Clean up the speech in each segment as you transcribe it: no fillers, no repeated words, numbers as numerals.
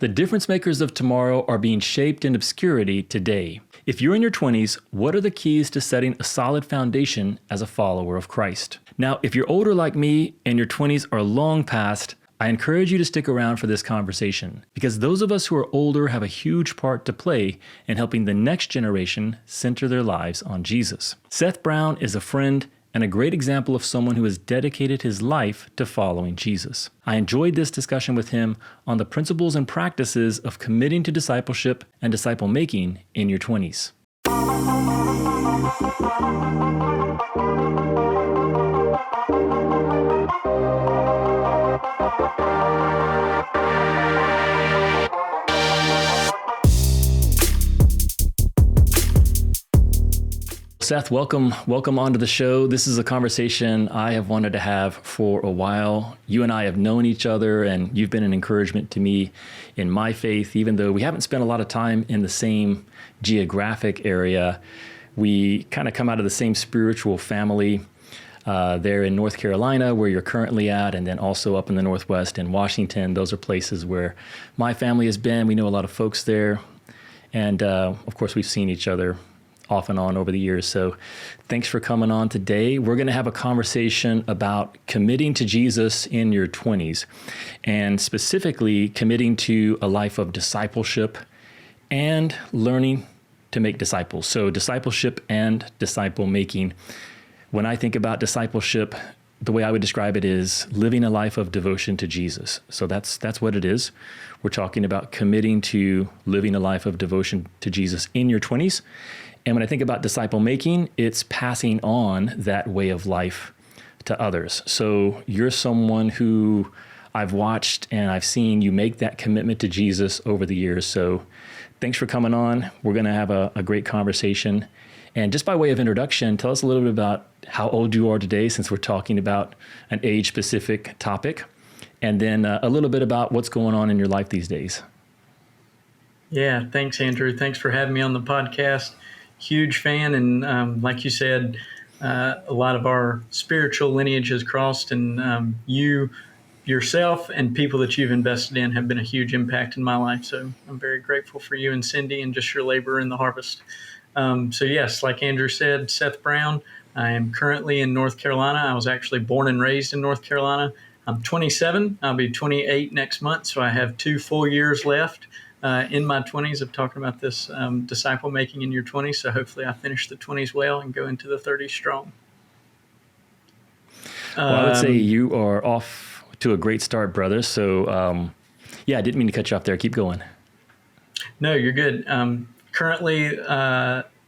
The difference makers of tomorrow are being shaped in obscurity today. If you're in your 20s, what are the keys to setting a solid foundation as a follower of Christ? Now, if you're older like me and your 20s are long past, I encourage you to stick around for this conversation because those of us who are older have a huge part to play in helping the next generation center their lives on Jesus. Seth Brown is a friend and a great example of someone who has dedicated his life to following Jesus. I enjoyed this discussion with him on the principles and practices of committing to discipleship and disciple making in your 20s. Seth, welcome onto the show. This is a conversation I have wanted to have for a while. You and I have known each other, and you've been an encouragement to me in my faith, even though we haven't spent a lot of time in the same geographic area. We kind of come out of the same spiritual family there in North Carolina, where you're currently at, and then also up in the Northwest in Washington. Those are places where my family has been. We know a lot of folks there. And of course, we've seen each other off and on over the years. So thanks for coming on today. We're going to have a conversation about committing to Jesus in your 20s, and specifically committing to a life of discipleship and learning to make disciples. So discipleship and disciple making. When I think about discipleship, the way I would describe it is living a life of devotion to Jesus. So that's what it is. We're talking about committing to living a life of devotion to Jesus in your 20s. And when I think about disciple making, it's passing on that way of life to others. So you're someone who I've watched and I've seen you make that commitment to Jesus over the years. So thanks for coming on. We're going to have a great conversation. And just by way of introduction, tell us a little bit about how old you are today, since we're talking about an age-specific topic, and then a little bit about what's going on in your life these days. Yeah, thanks, Andrew. Thanks for having me on the podcast. Huge fan, and like you said, a lot of our spiritual lineage has crossed, and you yourself and people that you've invested in have been a huge impact in my life. So I'm very grateful for you and Cindy and just your labor in the harvest. So yes, like Andrew said, Seth Brown. I am currently in North Carolina. I was actually born and raised in North Carolina. I'm 27. I'll be 28 next month, so I have 2 full years left in my 20s of talking about this disciple making in your 20s. So hopefully I finish the 20s well and go into the 30s strong. Well, I would say you are off to a great start, brother. So yeah, I didn't mean to cut you off there. Keep going. No, you're good. Currently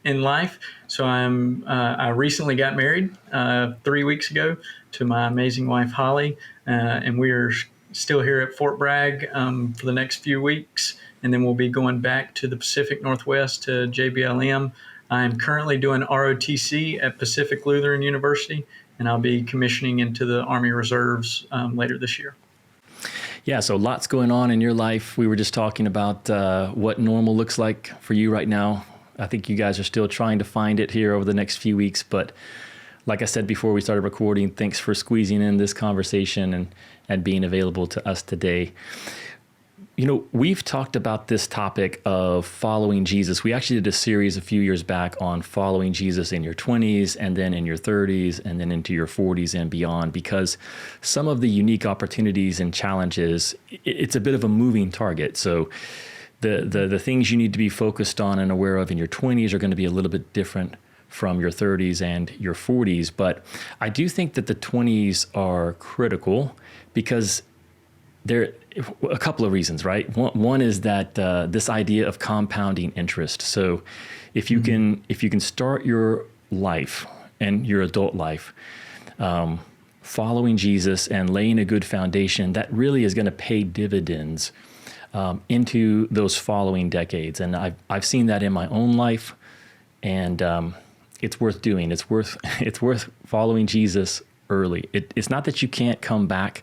in life, so I recently got married 3 weeks ago to my amazing wife, Holly, and we are still here at Fort Bragg for the next few weeks, and then we'll be going back to the Pacific Northwest to JBLM. I'm currently doing ROTC at Pacific Lutheran University, and I'll be commissioning into the Army Reserves later this year. Yeah, so lots going on in your life. We were just talking about what normal looks like for you right now. I think you guys are still trying to find it here over the next few weeks, but like I said before we started recording, thanks for squeezing in this conversation and being available to us today. You know, we've talked about this topic of following Jesus. We actually did a series a few years back on following Jesus in your 20s and then in your 30s and then into your 40s and beyond, because some of the unique opportunities and challenges, it's a bit of a moving target. So the things you need to be focused on and aware of in your 20s are going to be a little bit different from your 30s and your 40s. But I do think that the 20s are critical because there are a couple of reasons, right? One is that this idea of compounding interest. So if you can start your life and your adult life following Jesus and laying a good foundation, that really is going to pay dividends into those following decades. And I've seen that in my own life, and it's worth doing. It's worth following Jesus early. It's not that you can't come back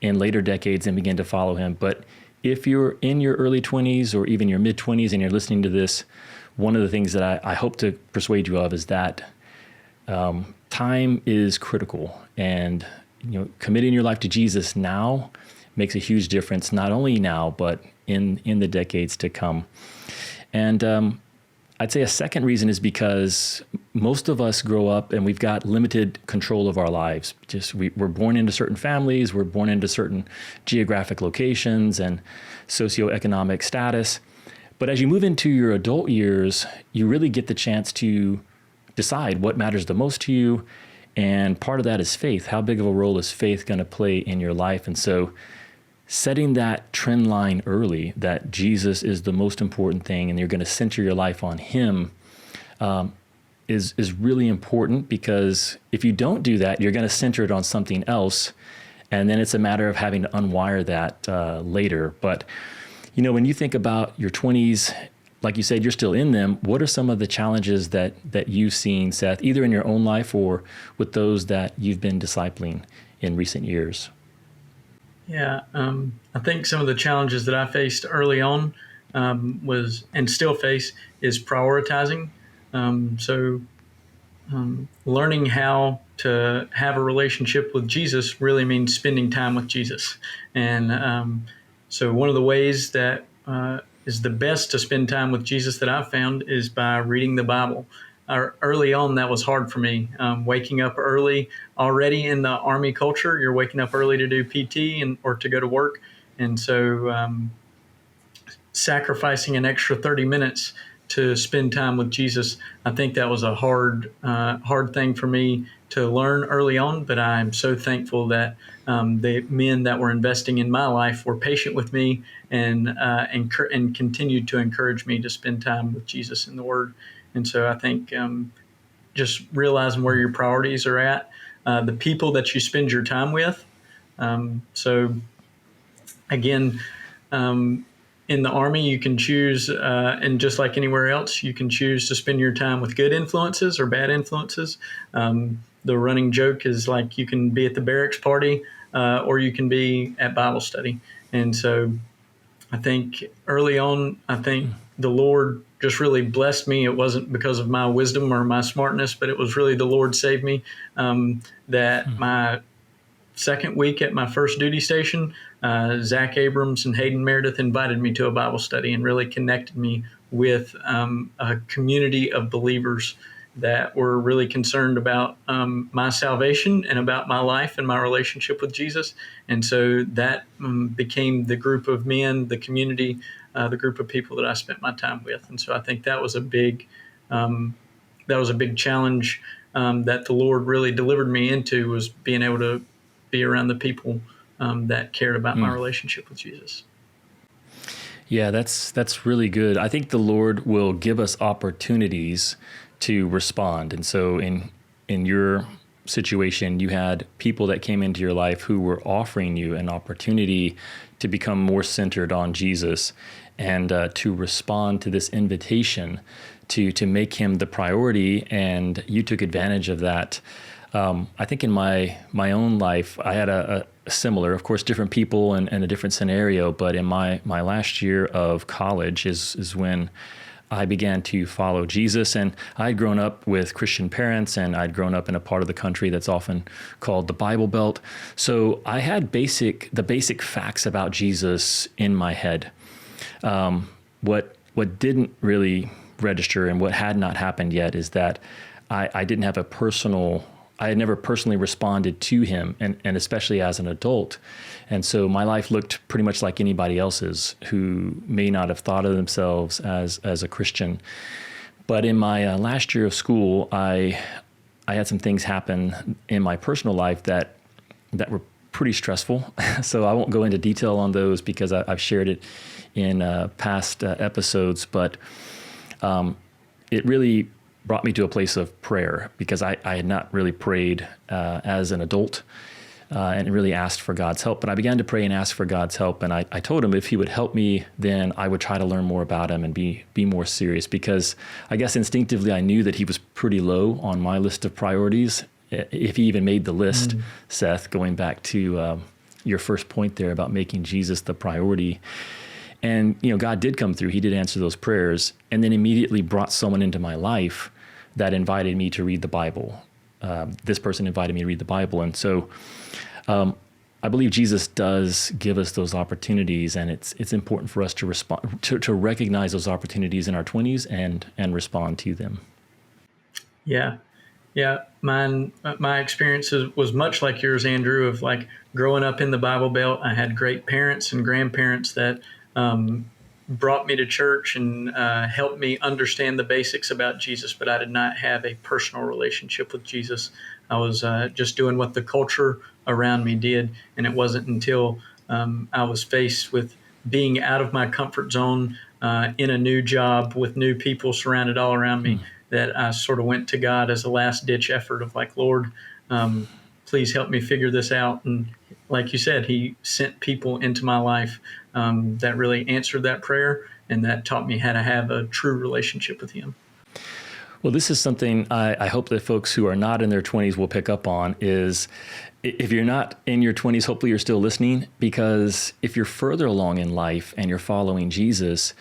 in later decades and begin to follow him, but if you're in your early 20s or even your mid 20s and you're listening to this, one of the things that I hope to persuade you of is that time is critical, and committing your life to Jesus now makes a huge difference, not only now, but in the decades to come. And I'd say a second reason is because most of us grow up and we've got limited control of our lives. We're born into certain families, we're born into certain geographic locations and socioeconomic status. But as you move into your adult years, you really get the chance to decide what matters the most to you. And part of that is faith. How big of a role is faith going to play in your life? And so setting that trend line early, that Jesus is the most important thing and you're going to center your life on him, is really important, because if you don't do that, you're going to center it on something else. And then it's a matter of having to unwire that later. But, when you think about your 20s, like you said, you're still in them. What are some of the challenges that you've seen, Seth, either in your own life or with those that you've been discipling in recent years? Yeah, I think some of the challenges that I faced early on was, and still face, is prioritizing. Learning how to have a relationship with Jesus really means spending time with Jesus. And so one of the ways that is the best to spend time with Jesus that I've found is by reading the Bible. Early on, that was hard for me. Waking up early, already in the Army culture, you're waking up early to do PT or to go to work. And so sacrificing an extra 30 minutes to spend time with Jesus, I think that was a hard thing for me to learn early on. But I'm so thankful that the men that were investing in my life were patient with me and continued to encourage me to spend time with Jesus in the Word. And so I think just realizing where your priorities are at, the people that you spend your time with. So again, in the Army, you can choose, and just like anywhere else, you can choose to spend your time with good influences or bad influences. The running joke is like you can be at the barracks party or you can be at Bible study. And so I think early on, the Lord just really blessed me. It wasn't because of my wisdom or my smartness, but it was really the Lord saved me. My second week at my first duty station, Zach Abrams and Hayden Meredith invited me to a Bible study and really connected me with a community of believers that were really concerned about my salvation and about my life and my relationship with Jesus. And so that became the group of men, the community, the group of people that I spent my time with. And so I think that was a big challenge that the Lord really delivered me into, was being able to be around the people that cared about my relationship with Jesus. Yeah, that's really good. I think the Lord will give us opportunities to respond. And so in your situation, you had people that came into your life who were offering you an opportunity to become more centered on Jesus and to respond to this invitation to make him the priority, and you took advantage of that. I think in my own life, I had a similar, of course, different people and a different scenario, but in my last year of college is when I began to follow Jesus. And I'd grown up with Christian parents, and I'd grown up in a part of the country that's often called the Bible Belt. So I had the basic facts about Jesus in my head. What didn't really register and what had not happened yet is that I didn't have I had never personally responded to him, and especially as an adult. And so my life looked pretty much like anybody else's who may not have thought of themselves as a Christian. But in my last year of school, I had some things happen in my personal life that were pretty stressful. So I won't go into detail on those because I've shared it in past episodes. But it really brought me to a place of prayer, because I had not really prayed as an adult and really asked for God's help. But I began to pray and ask for God's help. And I told him if he would help me, then I would try to learn more about him and be more serious, because I guess instinctively I knew that he was pretty low on my list of priorities, if he even made the list, Seth, going back to your first point there about making Jesus the priority. And, God did come through. He did answer those prayers, and then immediately brought someone into my life that invited me to read the Bible. This person invited me to read the Bible. And so I believe Jesus does give us those opportunities, and it's important for us to respond to recognize those opportunities in our 20s and respond to them. Yeah. Yeah, my experience was much like yours, Andrew, of like growing up in the Bible Belt. I had great parents and grandparents that brought me to church and helped me understand the basics about Jesus, but I did not have a personal relationship with Jesus. I was just doing what the culture around me did, and it wasn't until I was faced with being out of my comfort zone in a new job with new people surrounded all around me that I sort of went to God as a last ditch effort of like, Lord, please help me figure this out. And like you said, he sent people into my life that really answered that prayer and that taught me how to have a true relationship with him. Well, this is something I hope that folks who are not in their 20s will pick up on is if you're not in your 20s, hopefully you're still listening, because if you're further along in life and you're following Jesus,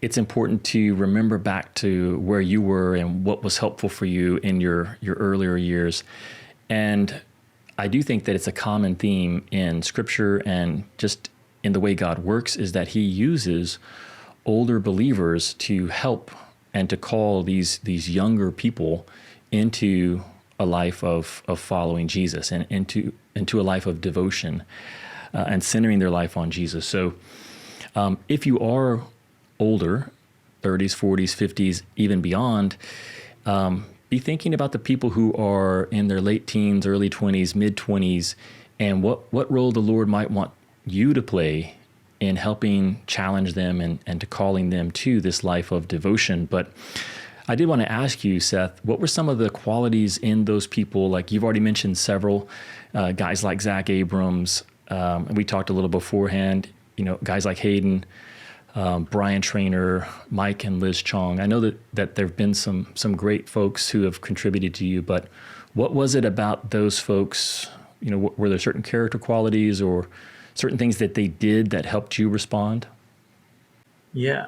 it's important to remember back to where you were and what was helpful for you in your earlier years. And I do think that it's a common theme in Scripture and just in the way God works is that he uses older believers to help and to call these younger people into a life of following Jesus and into a life of devotion and centering their life on Jesus. So if you are older, 30s, 40s, 50s, even beyond, be thinking about the people who are in their late teens, early 20s, mid 20s, and what role the Lord might want you to play in helping challenge them and to calling them to this life of devotion. But I did want to ask you, Seth, what were some of the qualities in those people? Like you've already mentioned several guys like Zach Abrams. We talked a little beforehand, guys like Hayden, Brian Trainer, Mike and Liz Chong. I know that there have been some great folks who have contributed to you, but what was it about those folks? Were there certain character qualities or certain things that they did that helped you respond? Yeah.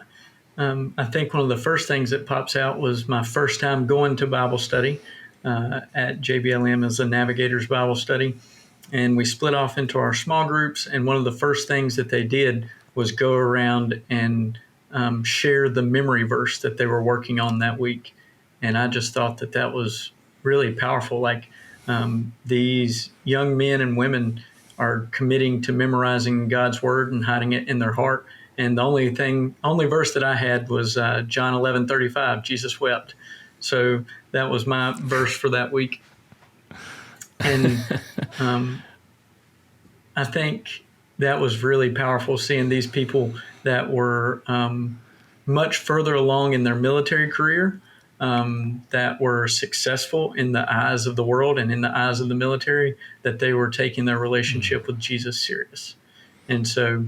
I think one of the first things that pops out was my first time going to Bible study at JBLM as a Navigator's Bible Study. And we split off into our small groups. And one of the first things that they did was go around and share the memory verse that they were working on that week. And I just thought that was really powerful. Like these young men and women are committing to memorizing God's word and hiding it in their heart. And the only verse that I had was John 11:35, Jesus wept. So that was my verse for that week. And I think that was really powerful, seeing these people that were much further along in their military career, that were successful in the eyes of the world and in the eyes of the military, that they were taking their relationship with Jesus serious. And so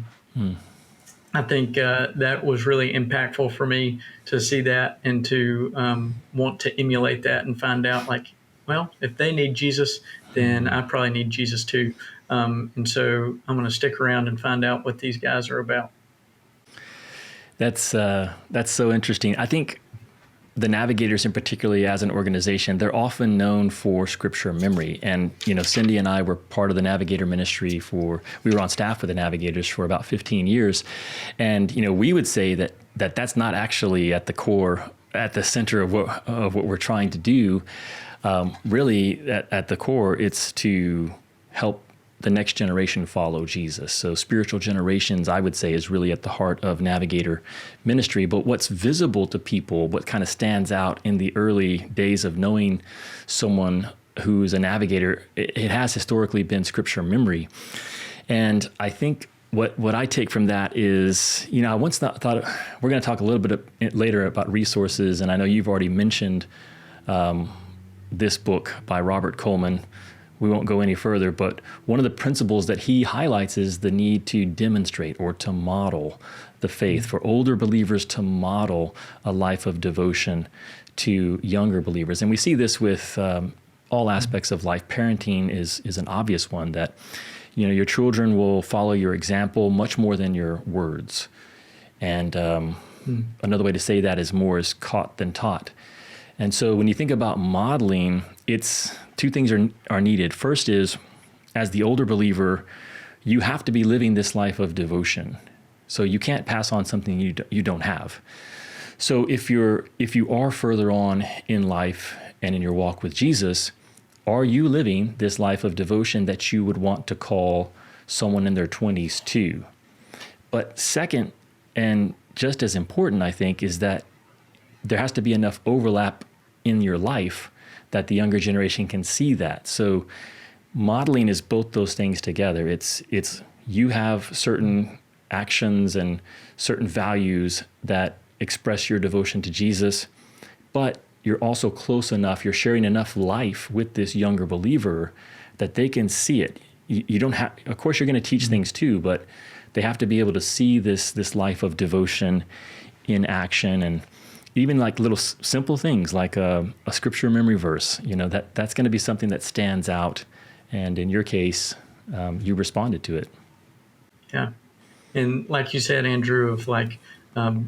I think that was really impactful for me to see that and to want to emulate that and find out, like, well, if they need Jesus, then I probably need Jesus too. And so I'm going to stick around and find out what these guys are about. That's so interesting. I think the Navigators, in particularly as an organization, they're often known for scripture memory. And, Cindy and I were part of the Navigator ministry we were on staff with the Navigators for about 15 years. And, we would say that's not actually at the core, at the center of what we're trying to do. Really, at the core, it's to help the next generation follow Jesus. So spiritual generations, I would say, is really at the heart of Navigator ministry. But what's visible to people, what kind of stands out in the early days of knowing someone who's a Navigator, it has historically been scripture memory. And I think what I take from that is, I once thought we're going to talk a little bit later about resources, and I know you've already mentioned this book by Robert Coleman. We won't go any further, but one of the principles that he highlights is the need to demonstrate or to model the faith, for older believers to model a life of devotion to younger believers. And we see this with all aspects of life. Parenting is an obvious one, that your children will follow your example much more than your words. And another way to say that is more is caught than taught. And so when you think about modeling, it's two things are needed. First is, as the older believer, you have to be living this life of devotion. So you can't pass on something you don't have. So if you are further on in life and in your walk with Jesus, are you living this life of devotion that you would want to call someone in their 20s too? But second, and just as important, I think, is that there has to be enough overlap in your life that the younger generation can see that. So modeling is both those things together. It's you have certain actions and certain values that express your devotion to Jesus, but you're also close enough, you're sharing enough life with this younger believer that they can see it. You don't have, of course you're going to teach things too, but they have to be able to see this life of devotion in action, and even like little simple things like a scripture memory verse, that's going to be something that stands out. And in your case, you responded to it. Yeah. And like you said, Andrew, of like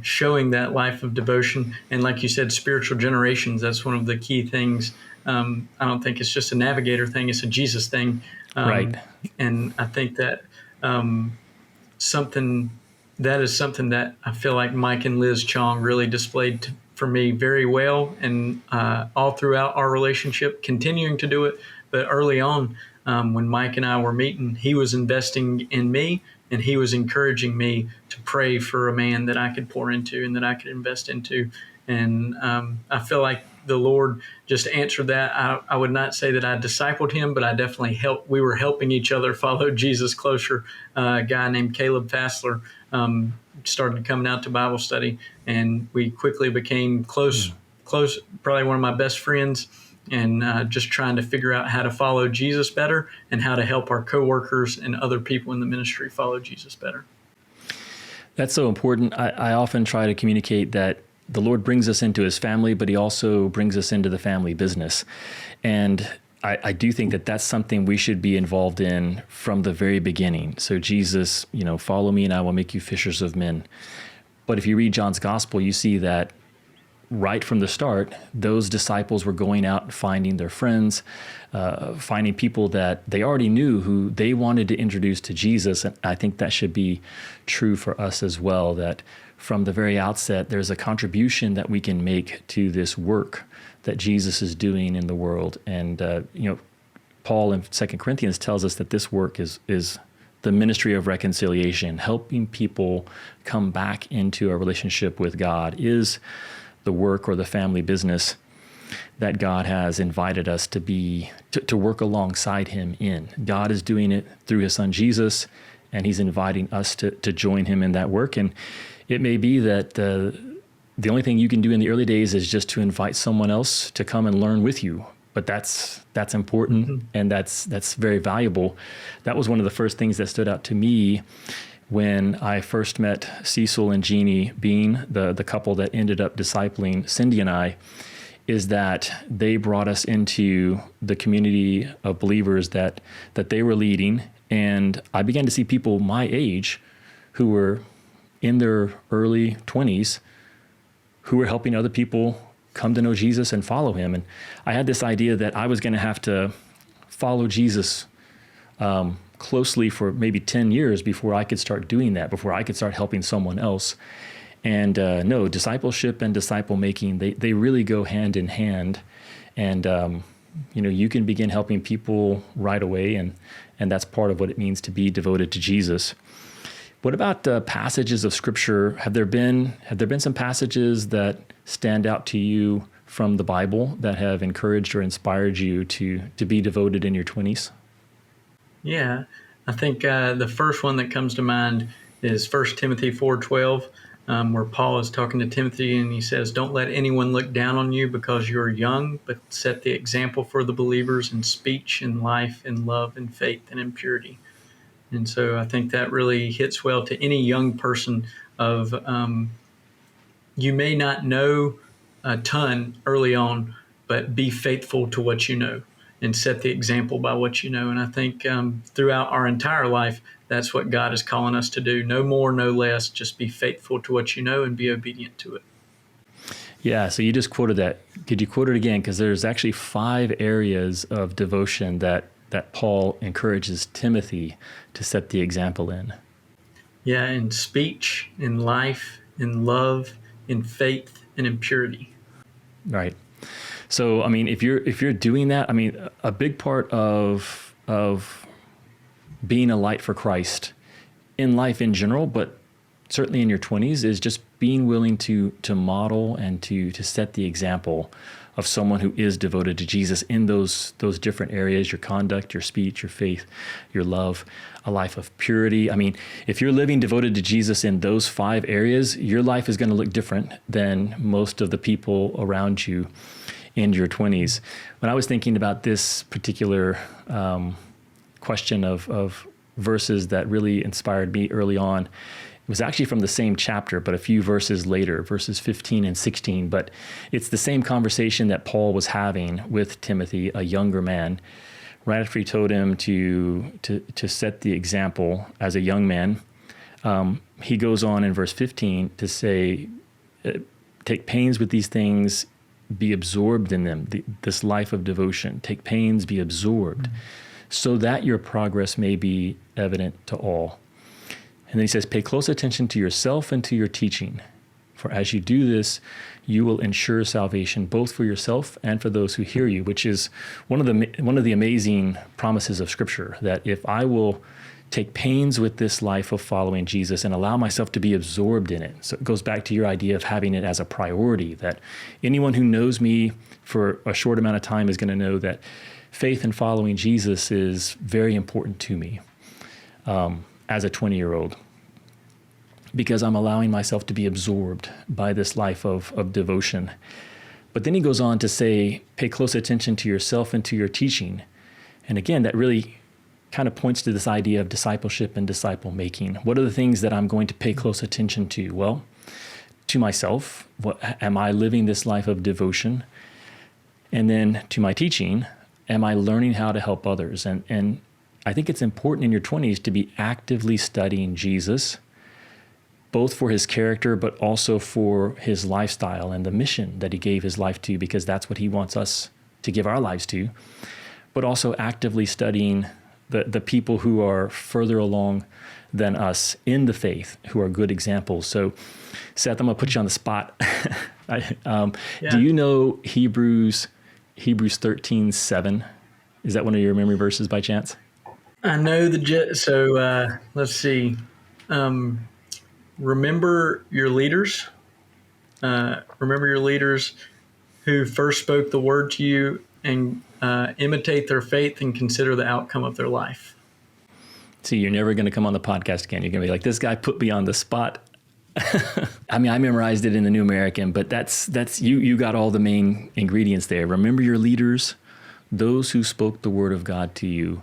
showing that life of devotion, and like you said, spiritual generations, that's one of the key things. I don't think it's just a Navigator thing, it's a Jesus thing. Right. And I think that something that I feel like Mike and Liz Chong really displayed for me very well, and all throughout our relationship, continuing to do it. But early on, when Mike and I were meeting, he was investing in me, and he was encouraging me to pray for a man that I could pour into and that I could invest into. And I feel like the Lord just answered that. I would not say that I discipled him, but I definitely helped. We were helping each other follow Jesus closer. A guy named Caleb Fassler started coming out to Bible study, and we quickly became close, probably one of my best friends, and just trying to figure out how to follow Jesus better and how to help our coworkers and other people in the ministry follow Jesus better. That's so important. I often try to communicate that the Lord brings us into his family, but he also brings us into the family business. And I do think that that's something we should be involved in from the very beginning. So Jesus, follow me and I will make you fishers of men. But if you read John's gospel, you see that right from the start, those disciples were going out finding their friends, finding people that they already knew who they wanted to introduce to Jesus. And I think that should be true for us as well, that from the very outset, there's a contribution that we can make to this work that Jesus is doing in the world. And, Paul in 2 Corinthians tells us that this work is the ministry of reconciliation, helping people come back into a relationship with God is the work or the family business that God has invited us to work alongside him in. God is doing it through his son Jesus, and he's inviting us to join him in that work. And it may be that the only thing you can do in the early days is just to invite someone else to come and learn with you. But that's important, and that's very valuable. That was one of the first things that stood out to me when I first met Cecil and Jeannie Bean, the couple that ended up discipling Cindy and I, is that they brought us into the community of believers that they were leading. And I began to see people my age who were in their early 20s who were helping other people come to know Jesus and follow him. And I had this idea that I was going to have to follow Jesus closely for maybe 10 years before I could start doing that, before I could start helping someone else. And no, discipleship and disciple making, they really go hand in hand. And, you can begin helping people right away. And that's part of what it means to be devoted to Jesus. What about passages of Scripture? Have there been some passages that stand out to you from the Bible that have encouraged or inspired you to be devoted in your 20s? Yeah, I think the first one that comes to mind is 1 Timothy 4:12, where Paul is talking to Timothy, and he says, "Don't let anyone look down on you because you are young, but set the example for the believers in speech, in life, in love, in faith, and in purity." And so I think that really hits well to any young person of you may not know a ton early on, but be faithful to what you know and set the example by what you know. And I think throughout our entire life, that's what God is calling us to do. No more, no less. Just be faithful to what you know and be obedient to it. Yeah, so you just quoted that. Could you quote it again? Because there's actually 5 areas of devotion that that Paul encourages Timothy to set the example in. Yeah, in speech, in life, in love, in faith, and in purity. Right. So, I mean, if you're doing that, I mean, a big part of being a light for Christ in life in general, but certainly in your 20s, is just being willing to model and to set the example of someone who is devoted to Jesus in those different areas: your conduct, your speech, your faith, your love, a life of purity. I mean, if you're living devoted to Jesus in those 5 areas, your life is going to look different than most of the people around you in your 20s. When I was thinking about this particular question of verses that really inspired me early on, it was actually from the same chapter, but a few verses later, verses 15 and 16. But it's the same conversation that Paul was having with Timothy, a younger man, right after he told him to set the example as a young man. He goes on in verse 15 to say, take pains with these things, be absorbed in them, this life of devotion. Take pains, be absorbed, so that your progress may be evident to all. And then he says, pay close attention to yourself and to your teaching. For as you do this, you will ensure salvation both for yourself and for those who hear you, which is one of the amazing promises of Scripture, that if I will take pains with this life of following Jesus and allow myself to be absorbed in it. So it goes back to your idea of having it as a priority, that anyone who knows me for a short amount of time is going to know that faith and following Jesus is very important to me. As a 20-year-old, because I'm allowing myself to be absorbed by this life of devotion. But then he goes on to say, pay close attention to yourself and to your teaching. And again, that really kind of points to this idea of discipleship and disciple making. What are the things that I'm going to pay close attention to? Well, to myself, am I living this life of devotion? And then to my teaching, am I learning how to help others? And I think it's important in your 20s to be actively studying Jesus, both for his character, but also for his lifestyle and the mission that he gave his life to, because that's what he wants us to give our lives to, but also actively studying the people who are further along than us in the faith, who are good examples. So, Seth, I'm going to put you on the spot. Do you know Hebrews 13:7? Is that one of your memory verses by chance? I know let's see. Remember your leaders. Remember your leaders who first spoke the word to you, and imitate their faith and consider the outcome of their life. See, you're never going to come on the podcast again. You're going to be like, this guy put me on the spot. I mean, I memorized it in the New American, but that's you got all the main ingredients there. Remember your leaders, those who spoke the word of God to you,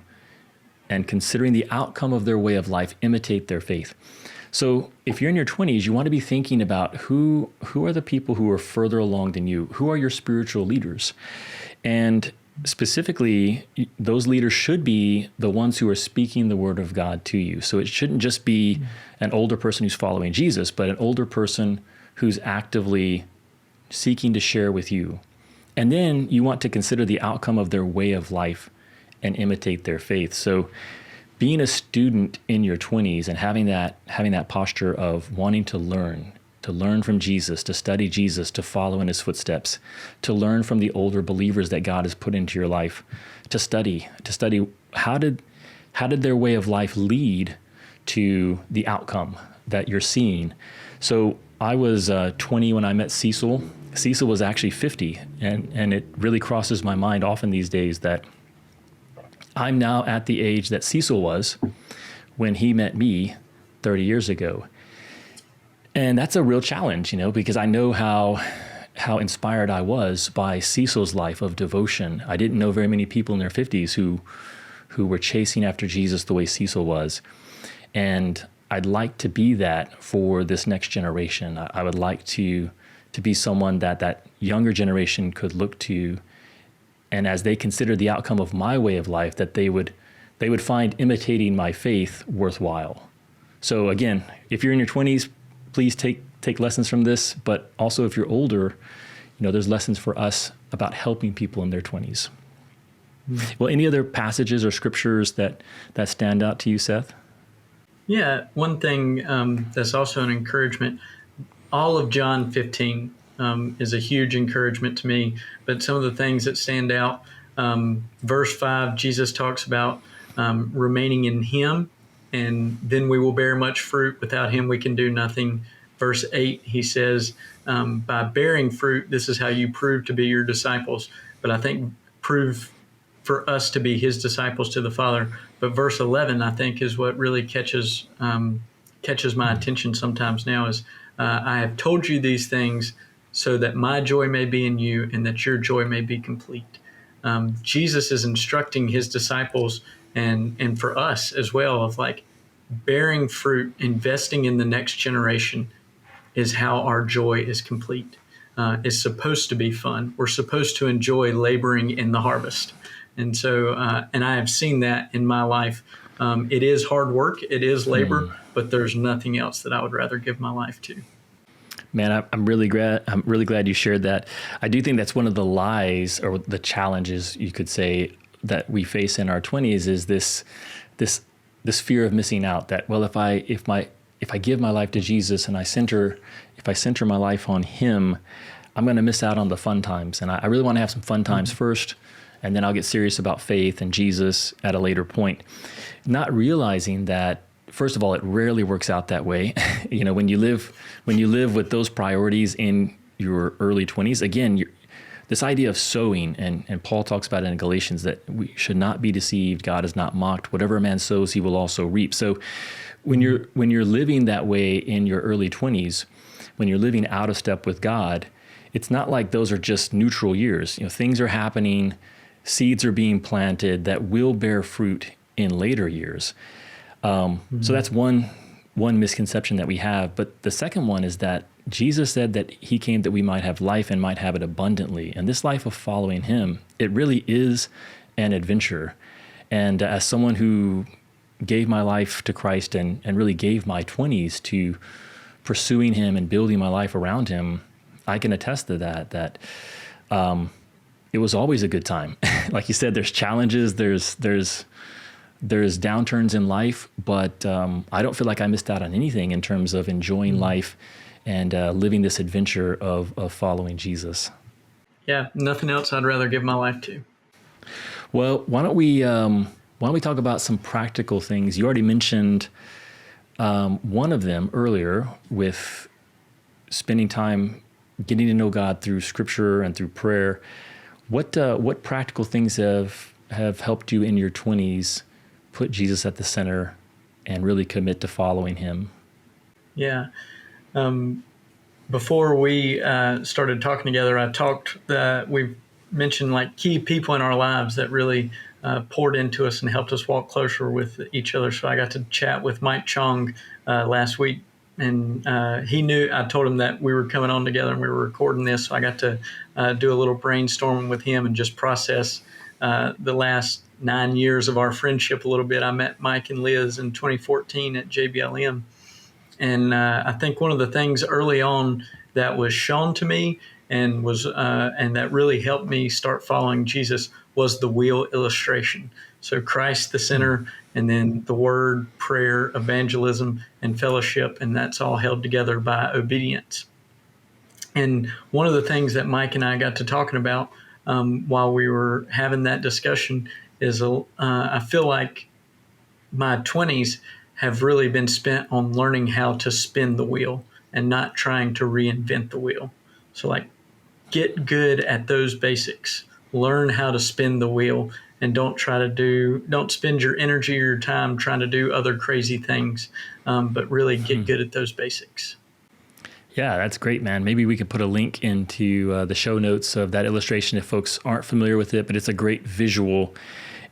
and considering the outcome of their way of life, imitate their faith. So if you're in your 20s, you want to be thinking about who are the people who are further along than you? Who are your spiritual leaders? And specifically, those leaders should be the ones who are speaking the word of God to you. So it shouldn't just be an older person who's following Jesus, but an older person who's actively seeking to share with you. And then you want to consider the outcome of their way of life and imitate their faith. So being a student in your 20s and having that posture of wanting to learn from Jesus, to study Jesus, to follow in his footsteps, to learn from the older believers that God has put into your life, to study how did their way of life lead to the outcome that you're seeing. So I was 20 when I met Cecil. Cecil was actually 50, and it really crosses my mind often these days that I'm now at the age that Cecil was when he met me 30 years ago. And that's a real challenge, because I know how inspired I was by Cecil's life of devotion. I didn't know very many people in their 50s who were chasing after Jesus the way Cecil was. And I'd like to be that for this next generation. I would like to be someone that younger generation could look to, and as they consider the outcome of my way of life, that they would find imitating my faith worthwhile. So again, if you're in your 20s, please take lessons from this. But also if you're older, there's lessons for us about helping people in their 20s. Well, any other passages or scriptures that stand out to you, Seth? Yeah, one thing that's also an encouragement, all of John 15 is a huge encouragement to me, but some of the things that stand out, verse 5, Jesus talks about remaining in him, and then we will bear much fruit. Without him, we can do nothing. Verse 8, he says, by bearing fruit, this is how you prove to be your disciples. But I think prove for us to be his disciples to the Father. But verse 11, I think, is what really catches my attention sometimes now is, I have told you these things so that my joy may be in you and that your joy may be complete. Jesus is instructing his disciples and for us as well of like bearing fruit, investing in the next generation is how our joy is complete. It's supposed to be fun. We're supposed to enjoy laboring in the harvest. And so, and I have seen that in my life. It is hard work. It is labor, but there's nothing else that I would rather give my life to. Man, I'm really glad you shared that. I do think that's one of the lies or the challenges you could say that we face in our 20s is this fear of missing out. That, well, if I give my life to Jesus and if I center my life on him, I'm going to miss out on the fun times. And I really want to have some fun times first, and then I'll get serious about faith and Jesus at a later point. Not realizing that, first of all, it rarely works out that way. When you live with those priorities in your early 20s, again, this idea of sowing, and Paul talks about it in Galatians, that we should not be deceived. God is not mocked. Whatever a man sows, he will also reap. So when you're living that way in your early 20s, when you're living out of step with God, it's not like those are just neutral years. Things are happening, seeds are being planted that will bear fruit in later years. So that's one misconception that we have. But the second one is that Jesus said that he came that we might have life and might have it abundantly. And this life of following him, it really is an adventure. And as someone who gave my life to Christ and really gave my 20s to pursuing him and building my life around him, I can attest to that it was always a good time. Like you said, there's challenges, there's downturns in life, but I don't feel like I missed out on anything in terms of enjoying life and living this adventure of following Jesus. Yeah, nothing else I'd rather give my life to. Well, why don't we talk about some practical things? You already mentioned one of them earlier with spending time getting to know God through Scripture and through prayer. What practical things have helped you in your 20s put Jesus at the center and really commit to following him? Yeah. Before we started talking together, we've mentioned like key people in our lives that really poured into us and helped us walk closer with each other. So I got to chat with Mike Chong last week, and I told him that we were coming on together and we were recording this. So I got to do a little brainstorming with him and just process the last 9 years of our friendship a little bit. I met Mike and Liz in 2014 at JBLM. And I think one of the things early on that was shown to me and that really helped me start following Jesus was the wheel illustration. So Christ the center, and then the word, prayer, evangelism, and fellowship, and that's all held together by obedience. And one of the things that Mike and I got to talking about while we were having that discussion is I feel like my 20s have really been spent on learning how to spin the wheel and not trying to reinvent the wheel. So like get good at those basics, learn how to spin the wheel, and don't spend your energy or your time trying to do other crazy things, but really get good at those basics. Yeah, that's great, man. Maybe we could put a link into the show notes of that illustration if folks aren't familiar with it, but it's a great visual.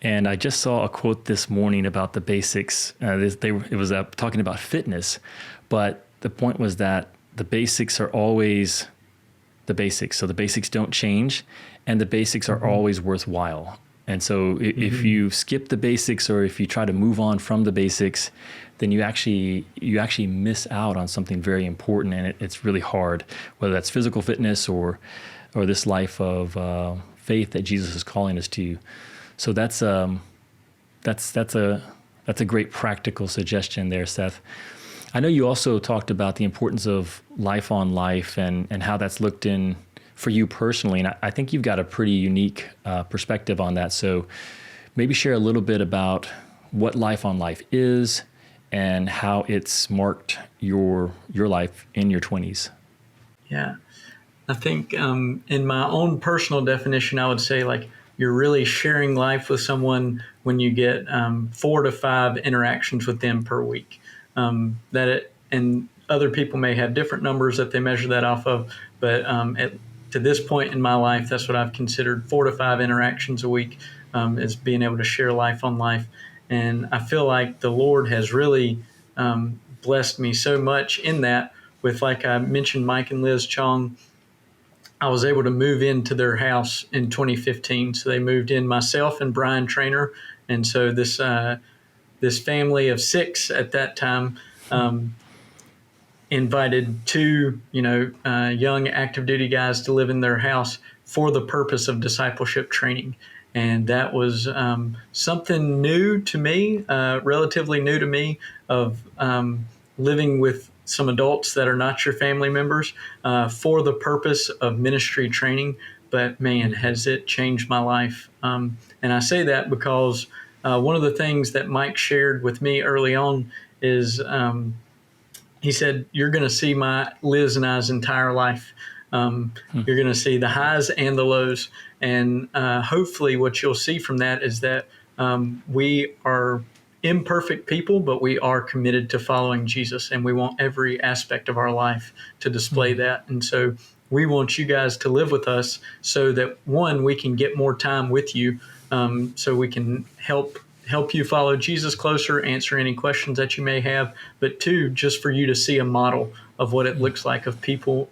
And I just saw a quote this morning about the basics. It was talking about fitness, but the point was that the basics are always the basics. So the basics don't change, and the basics are always worthwhile. And so if you skip the basics or if you try to move on from the basics, then you actually miss out on something very important, and it's really hard, whether that's physical fitness or this life of faith that Jesus is calling us to. So that's a great practical suggestion there, Seth. I know you also talked about the importance of life on life and how that's looked in for you personally. And I think you've got a pretty unique perspective on that. So maybe share a little bit about what life on life is and how it's marked your life in your 20s. Yeah. I think in my own personal definition, I would say like you're really sharing life with someone when you get 4 to 5 interactions with them per week. And other people may have different numbers that they measure that off of, but to this point in my life, that's what I've considered 4 to 5 interactions a week is being able to share life on life. And I feel like the Lord has really blessed me so much in that. With, like I mentioned, Mike and Liz Chong, I was able to move into their house in 2015. So they moved in, myself and Brian Trainer. And so this family of 6 at that time invited 2, young active duty guys to live in their house for the purpose of discipleship training. And that was something new to me, relatively new to me, of living with some adults that are not your family members for the purpose of ministry training. But man, has it changed my life. And I say that because one of the things that Mike shared with me early on is he said, you're going to see Liz and I's entire life. You're going to see the highs and the lows. And hopefully what you'll see from that is that we are imperfect people, but we are committed to following Jesus. And we want every aspect of our life to display that. And so we want you guys to live with us so that, one, we can get more time with you so we can help you follow Jesus closer, answer any questions that you may have, but 2, just for you to see a model of what it looks like of people,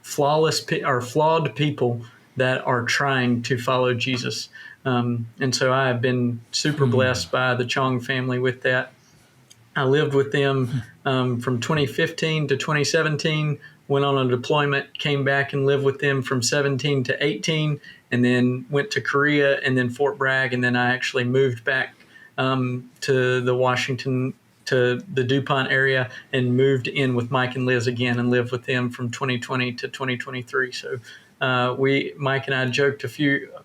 flawed people that are trying to follow Jesus. And so I have been super blessed by the Chong family with that. I lived with them from 2015 to 2017, went on a deployment, came back and lived with them from 17 to 18, and then went to Korea and then Fort Bragg. And then I actually moved back to the Washington, to the DuPont area, and moved in with Mike and Liz again and lived with them from 2020 to 2023. So Mike and I joked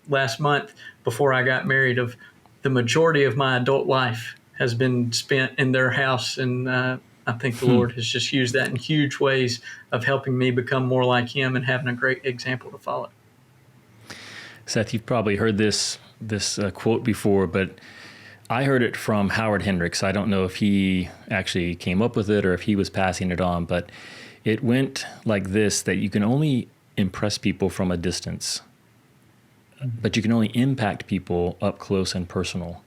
last month before I got married of the majority of my adult life has been spent in their house. And I think the Lord has just used that in huge ways of helping me become more like him and having a great example to follow. Seth, you've probably heard this quote before, but I heard it from Howard Hendricks. I don't know if he actually came up with it or if he was passing it on, but it went like this, that you can only impress people from a distance, but you can only impact people up close and personal.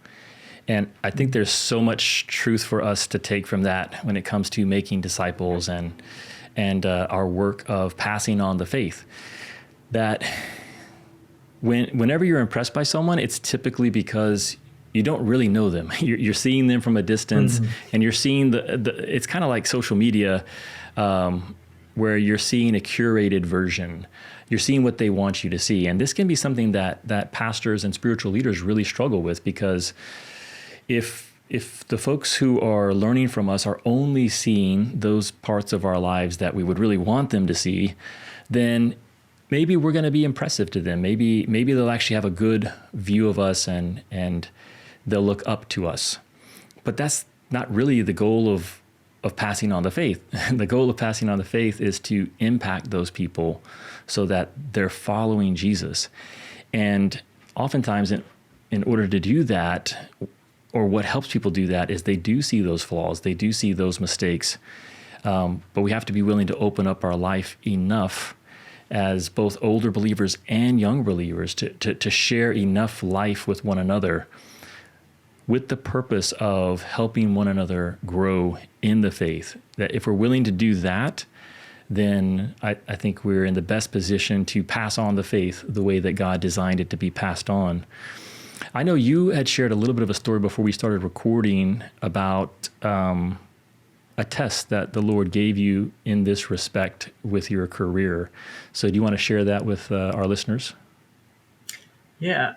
And I think there's so much truth for us to take from that when it comes to making disciples and our work of passing on the faith. That whenever you're impressed by someone, it's typically because you don't really know them. You're seeing them from a distance, and you're seeing it's kind of like social media, where you're seeing a curated version. You're seeing what they want you to see. And this can be something that pastors and spiritual leaders really struggle with, because if the folks who are learning from us are only seeing those parts of our lives that we would really want them to see, then maybe we're going to be impressive to them. Maybe they'll actually have a good view of us and they'll look up to us. But that's not really the goal of passing on the faith. The goal of passing on the faith is to impact those people so that they're following Jesus. And oftentimes in order to do that, or what helps people do that, is they do see those flaws, they do see those mistakes, but we have to be willing to open up our life enough as both older believers and young believers to share enough life with one another with the purpose of helping one another grow in the faith. That if we're willing to do that, then I think we're in the best position to pass on the faith the way that God designed it to be passed on. I know you had shared a little bit of a story before we started recording about a test that the Lord gave you in this respect with your career. So do you want to share that with our listeners? Yeah.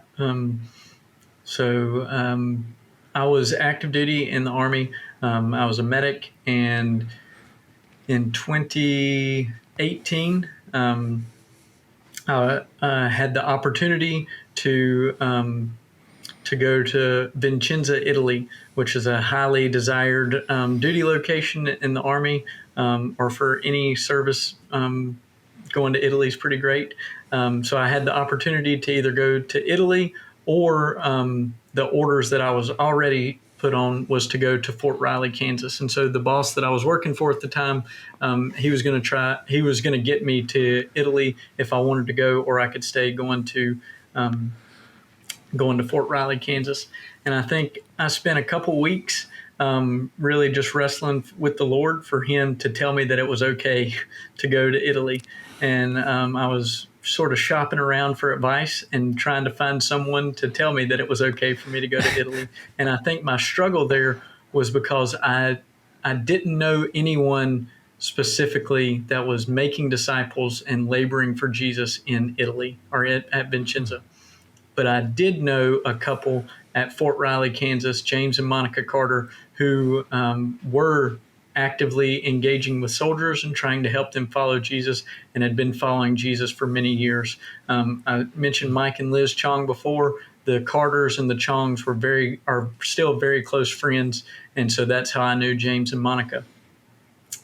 So I was active duty in the Army. I was a medic, and in 2018, I had the opportunity to go to Vicenza, Italy, which is a highly desired duty location in the Army, or for any service. Going to Italy is pretty great. So I had the opportunity to either go to Italy, or the orders that I was already put on was to go to Fort Riley, Kansas. And so the boss that I was working for at the time, he was going to get me to Italy if I wanted to go, or I could stay going to Fort Riley, Kansas. And I think I spent a couple weeks really just wrestling with the Lord for Him to tell me that it was okay to go to Italy. And I was sort of shopping around for advice and trying to find someone to tell me that it was okay for me to go to Italy. And I think my struggle there was because I didn't know anyone specifically that was making disciples and laboring for Jesus in Italy, or at Vincenza. But I did know a couple at Fort Riley, Kansas, James and Monica Carter, who were actively engaging with soldiers and trying to help them follow Jesus, and had been following Jesus for many years. I mentioned Mike and Liz Chong before. The Carters and the Chongs are still very close friends, and so that's how I knew James and Monica.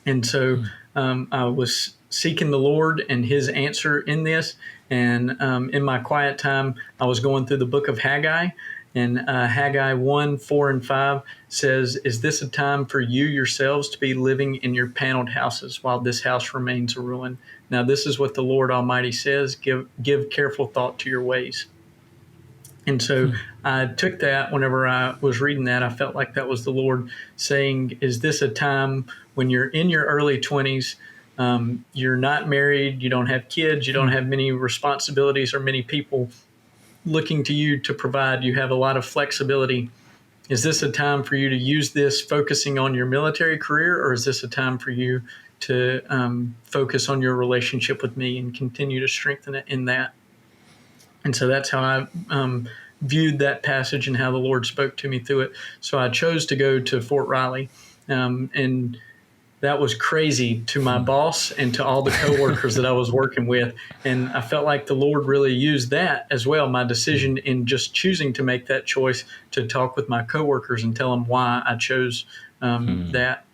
And so I was seeking the Lord and His answer in this. And in my quiet time, I was going through the book of Haggai. And Haggai 1, 4, and 5 says, "Is this a time for you yourselves to be living in your paneled houses while this house remains a ruin? Now this is what the Lord Almighty says, give careful thought to your ways." And so I took that. Whenever I was reading that, I felt like that was the Lord saying, is this a time when you're in your early 20s, you're not married, you don't have kids, you don't have many responsibilities or many people looking to you to provide, you have a lot of flexibility. Is this a time for you to use this focusing on your military career, or is this a time for you to focus on your relationship with me and continue to strengthen it in that? And so that's how I viewed that passage and how the Lord spoke to me through it. So I chose to go to Fort Riley, and that was crazy to my boss and to all the coworkers that I was working with. And I felt like the Lord really used that as well, my decision in just choosing to make that choice, to talk with my coworkers and tell them why I chose that.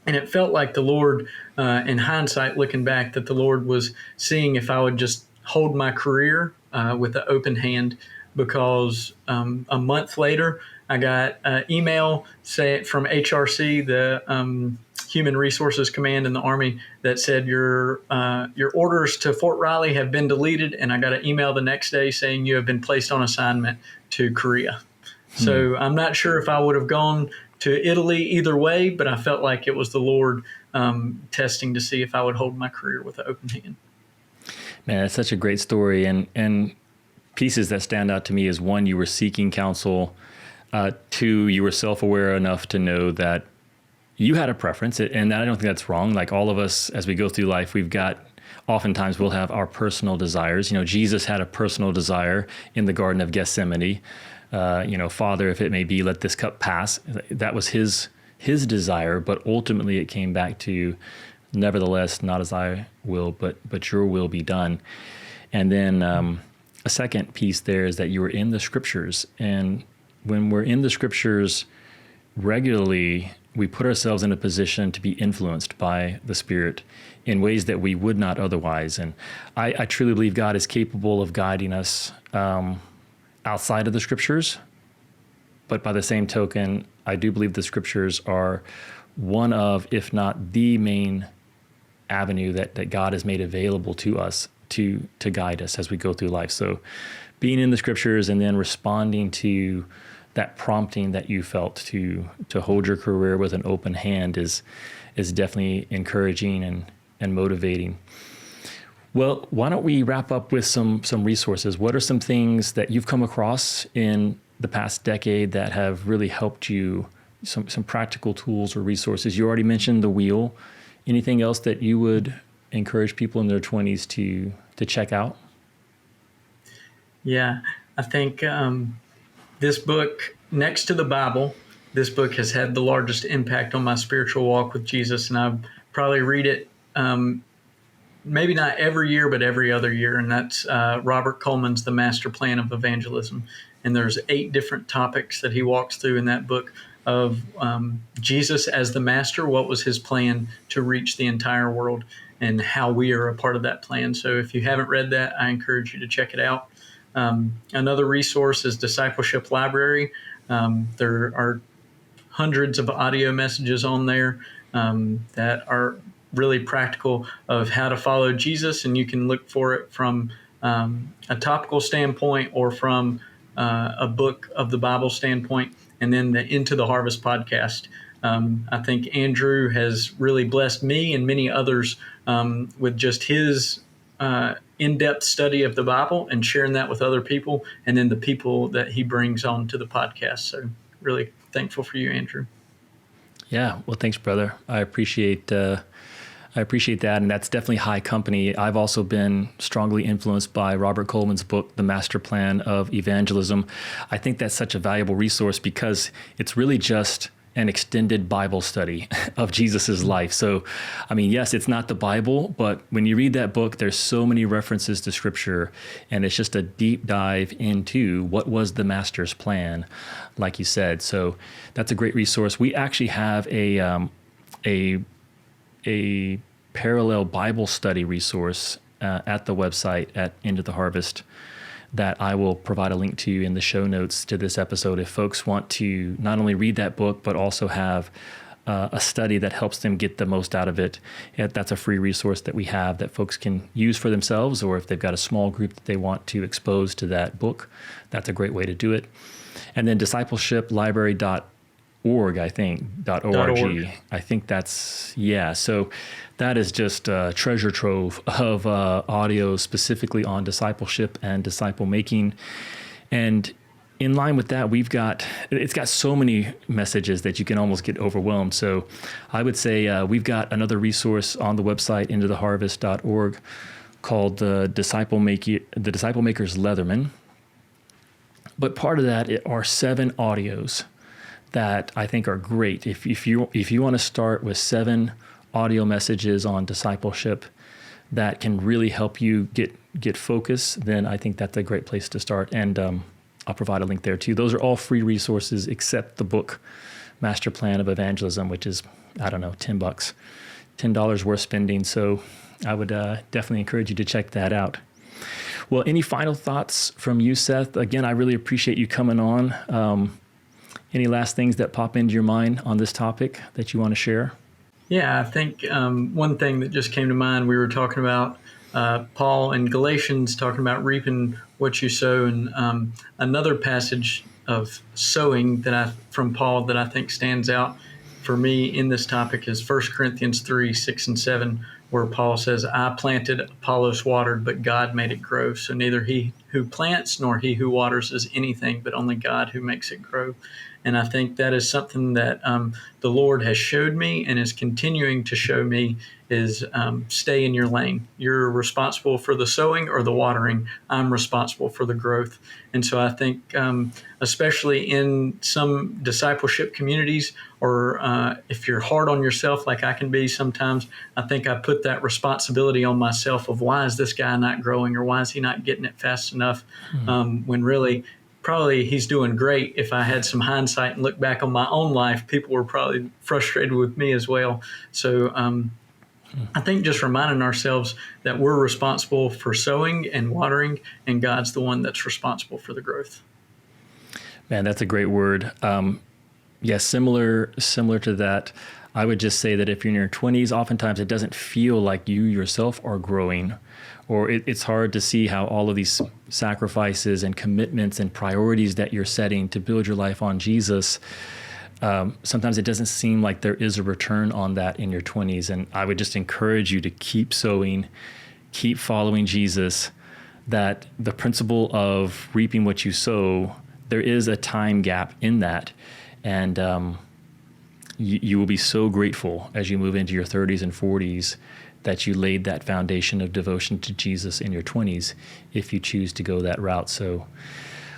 And it felt like the Lord, in hindsight, looking back, that the Lord was seeing if I would just hold my career with an open hand, because a month later, I got an email from HRC, the Human Resources Command in the Army, that said your orders to Fort Riley have been deleted, and I got an email the next day saying you have been placed on assignment to Korea. So I'm not sure if I would have gone to Italy either way, but I felt like it was the Lord testing to see if I would hold my career with an open hand. Man, that's such a great story. And pieces that stand out to me is, one, you were seeking counsel. Two, you were self-aware enough to know that you had a preference. And I don't think that's wrong. Like all of us, as we go through life, oftentimes we'll have our personal desires. You know, Jesus had a personal desire in the Garden of Gethsemane. Father, if it may be, let this cup pass. That was his desire, but ultimately it came back to, nevertheless, not as I will, but your will be done. And then a second piece there is that you were in the scriptures. And when we're in the scriptures regularly, we put ourselves in a position to be influenced by the Spirit in ways that we would not otherwise. And I truly believe God is capable of guiding us outside of the scriptures. But by the same token, I do believe the scriptures are one of, if not the main avenue that God has made available to us to guide us as we go through life. So being in the scriptures and then responding to that prompting that you felt to hold your career with an open hand is definitely encouraging and motivating. Well, why don't we wrap up with some resources? What are some things that you've come across in the past decade that have really helped you, some practical tools or resources? You already mentioned the wheel. Anything else that you would encourage people in their 20s to check out? Yeah, I think this book, next to the Bible, this book has had the largest impact on my spiritual walk with Jesus, and I probably read it maybe not every year, but every other year, and that's Robert Coleman's The Master Plan of Evangelism. And there's 8 different topics that he walks through in that book of Jesus as the master, what was his plan to reach the entire world, and how we are a part of that plan. So if you haven't read that, I encourage you to check it out. Another resource is Discipleship Library. There are hundreds of audio messages on there that are really practical of how to follow Jesus, and you can look for it from a topical standpoint or from a book of the Bible standpoint. And then the Into the Harvest podcast. I think Andrew has really blessed me and many others with just his in-depth study of the Bible and sharing that with other people, and then the people that he brings on to the podcast. So really thankful for you, Andrew. Yeah, well, thanks, brother. I appreciate that, and that's definitely high company. I've also been strongly influenced by Robert Coleman's book, The Master Plan of Evangelism. I think that's such a valuable resource because it's really just an extended Bible study of Jesus's life. So, I mean, yes, it's not the Bible, but when you read that book, there's so many references to Scripture, and it's just a deep dive into what was the Master's plan, like you said. So that's a great resource. We actually have a parallel Bible study resource at the website at Into the Harvest that I will provide a link to in the show notes to this episode if folks want to not only read that book, but also have a study that helps them get the most out of it. That's a free resource that we have that folks can use for themselves, or if they've got a small group that they want to expose to that book, that's a great way to do it. And then discipleshiplibrary.org, I think, .org. I think that's, yeah. So that is just a treasure trove of audio specifically on discipleship and disciple making. And in line with that, it's got so many messages that you can almost get overwhelmed. So I would say we've got another resource on the website, intotheharvest.org, called the Disciple Maker's Leatherman. But part of that are 7 audios that I think are great. If you want to start with 7 audio messages on discipleship that can really help you get focus, then I think that's a great place to start. And I'll provide a link there too. Those are all free resources except the book Master Plan of Evangelism, which is, I don't know, $10, $10 worth spending. So I would definitely encourage you to check that out. Well, any final thoughts from you, Seth? Again, I really appreciate you coming on. Any last things that pop into your mind on this topic that you want to share? Yeah, I think one thing that just came to mind, we were talking about Paul in Galatians, talking about reaping what you sow. And another passage of sowing from Paul that I think stands out for me in this topic is 1 Corinthians 3, 6 and 7, where Paul says, I planted, Apollos watered, but God made it grow. So neither he who plants nor he who waters is anything, but only God who makes it grow. And I think that is something that the Lord has showed me and is continuing to show me is stay in your lane. You're responsible for the sowing or the watering. I'm responsible for the growth. And so I think especially in some discipleship communities, or if you're hard on yourself like I can be sometimes, I think I put that responsibility on myself of why is this guy not growing, or why is he not getting it fast enough, when really probably he's doing great. If I had some hindsight and look back on my own life, people were probably frustrated with me as well. So I think just reminding ourselves that we're responsible for sowing and watering, and God's the one that's responsible for the growth. Man, that's a great word. Yeah, similar to that. I would just say that if you're in your 20s, oftentimes it doesn't feel like you yourself are growing, or it's hard to see how all of these sacrifices and commitments and priorities that you're setting to build your life on Jesus, sometimes it doesn't seem like there is a return on that in your 20s. And I would just encourage you to keep sowing, keep following Jesus, that the principle of reaping what you sow, there is a time gap in that. And you will be so grateful as you move into your 30s and 40s that you laid that foundation of devotion to Jesus in your 20s if you choose to go that route. So,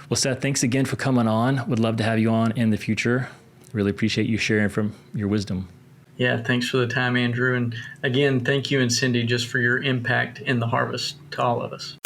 Well, Seth, thanks again for coming on. Would love to have you on in the future. Really appreciate you sharing from your wisdom. Yeah, thanks for the time, Andrew. And again, thank you and Cindy just for your impact in the harvest to all of us.